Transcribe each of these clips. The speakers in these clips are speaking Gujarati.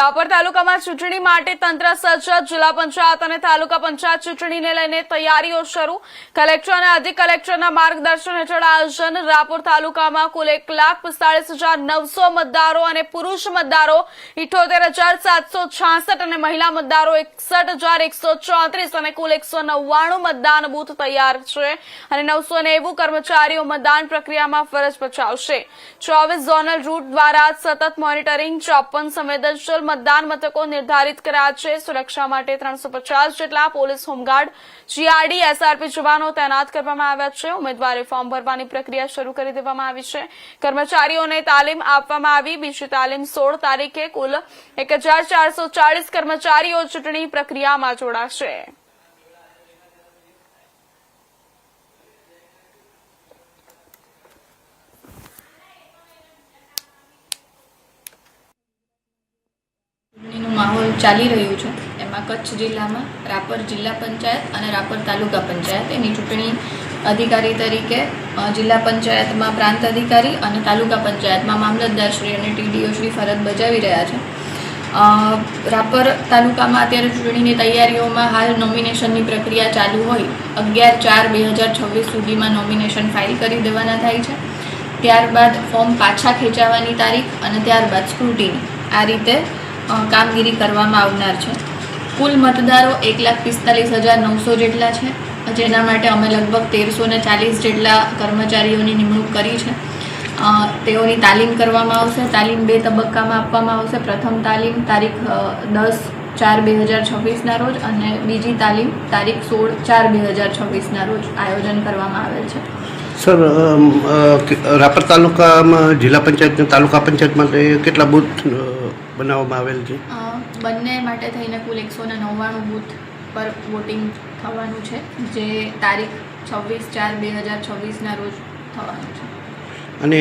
રાપર તાલુકામાં ચૂંટણી માટે તંત્ર સજ્જ. જિલ્લા પંચાયત અને તાલુકા પંચાયત ચૂંટણીને લઈને તૈયારીઓ શરૂ. કલેક્ટર અને અધિક કલેક્ટરના માર્ગદર્શન હેઠળ આયોજન. રાપર તાલુકામાં કુલ 1,45,900 મતદારો અને પુરુષ મતદારો 78,766 અને મહિલા મતદારો 61,134 અને કુલ 199 મતદાન બૂથ તૈયાર છે અને 990 કર્મચારીઓ મતદાન પ્રક્રિયામાં ફરજ બજાવશે. 24 ઝોનલ રૂટ દ્વારા સતત મોનિટરિંગ, 54 સંવેદનશીલ મતદાન મથકો નિર્ધારિત કર્યા છે. સુરક્ષા માટે 350 જેટલા પોલીસ, હોમગાર્ડ, જીઆરડી, એસઆરપી જવાનો તૈનાત કરવામાં આવ્યા છે. ઉમેદવારે ફોર્મ ભરવાની પ્રક્રિયા શરૂ કરી દેવામાં આવી છે. કર્મચારીઓને તાલીમ આપવામાં આવી. બીજી તાલીમ 16 તારીખે. કુલ 1,440 કર્મચારીઓ ચૂંટણી પ્રક્રિયામાં જોડાશે. ચૂંટણીનું માહોલ ચાલી રહ્યું છે. એમાં કચ્છ જિલ્લામાં રાપર જિલ્લા પંચાયત અને રાપર તાલુકા પંચાયત એની ચૂંટણી અધિકારી તરીકે જિલ્લા પંચાયતમાં પ્રાંત અધિકારી અને તાલુકા પંચાયતમાં મામલતદારશ્રી અને ટીડીઓશ્રી ફરજ બજાવી રહ્યા છે. રાપર તાલુકામાં અત્યારે ચૂંટણીની તૈયારીઓમાં હાલ નોમિનેશનની પ્રક્રિયા ચાલુ હોય 11/4/2026 સુધીમાં નોમિનેશન ફાઇલ કરી દેવાના થાય છે. ત્યારબાદ ફોર્મ પાછા ખેંચાવાની તારીખ અને ત્યારબાદ સ્ક્રુટિની આ રીતે કામગીરી કરવામાં આવનાર છે. કુલ મતદારો 1,45,900 જેટલા છે, જેના માટે અમે લગભગ 1,340 જેટલા કર્મચારીઓની નિમણૂક કરી છે. તેઓની તાલીમ કરવામાં આવશે. તાલીમ 2 તબક્કામાં આપવામાં આવશે. પ્રથમ તાલીમ તારીખ 10/4/2026ના રોજ અને બીજી તાલીમ તારીખ 16/4/2026ના રોજ આયોજન કરવામાં આવેલ છે. સર, રાપર તાલુકામાં જિલ્લા પંચાયત અને તાલુકા પંચાયત માટે કેટલા બૂથ બનાવવામાં આવેલ છે? બંને માટે થઈને કુલ 199 બૂથ પર વોટિંગ થવાનું છે, જે તારીખ 26/4/2026ના રોજ થવાનું છે. અને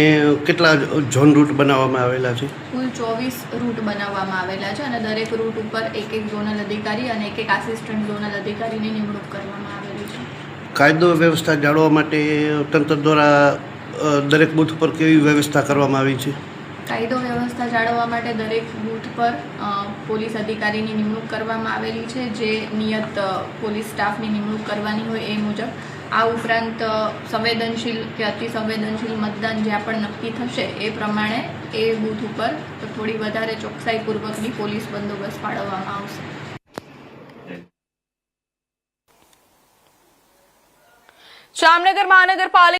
કેટલા ઝોન રૂટ બનાવવામાં આવેલા છે? કુલ 24 રૂટ બનાવવામાં આવેલા છે અને દરેક રૂટ ઉપર એક ઝોનલ અધિકારી અને એક આસિસ્ટન્ટ ઝોનલ અધિકારીની નિમણૂક કરવામાં આવેલી છે. કાયદો વ્યવસ્થા જાળવવા માટે તંત્ર દ્વારા દરેક બૂથ પર કેવી વ્યવસ્થા કરવામાં આવી છે? કાયદો વ્યવસ્થા જાળવવા માટે દરેક બૂથ પર પોલીસ અધિકારીની નિમણૂક કરવામાં આવેલી છે, જે નિયત પોલીસ સ્ટાફની નિમણૂક કરવાની હોય એ મુજબ. આ ઉપરાંત સંવેદનશીલ કે અતિ સંવેદનશીલ મતદાન જ્યાં પણ નક્કી થશે એ પ્રમાણે એ બૂથ ઉપર થોડી વધારે ચોકસાઈપૂર્વકની પોલીસ બંદોબસ્ત ફાળવવામાં આવશે. જામનગર મહાનગરપાલિકા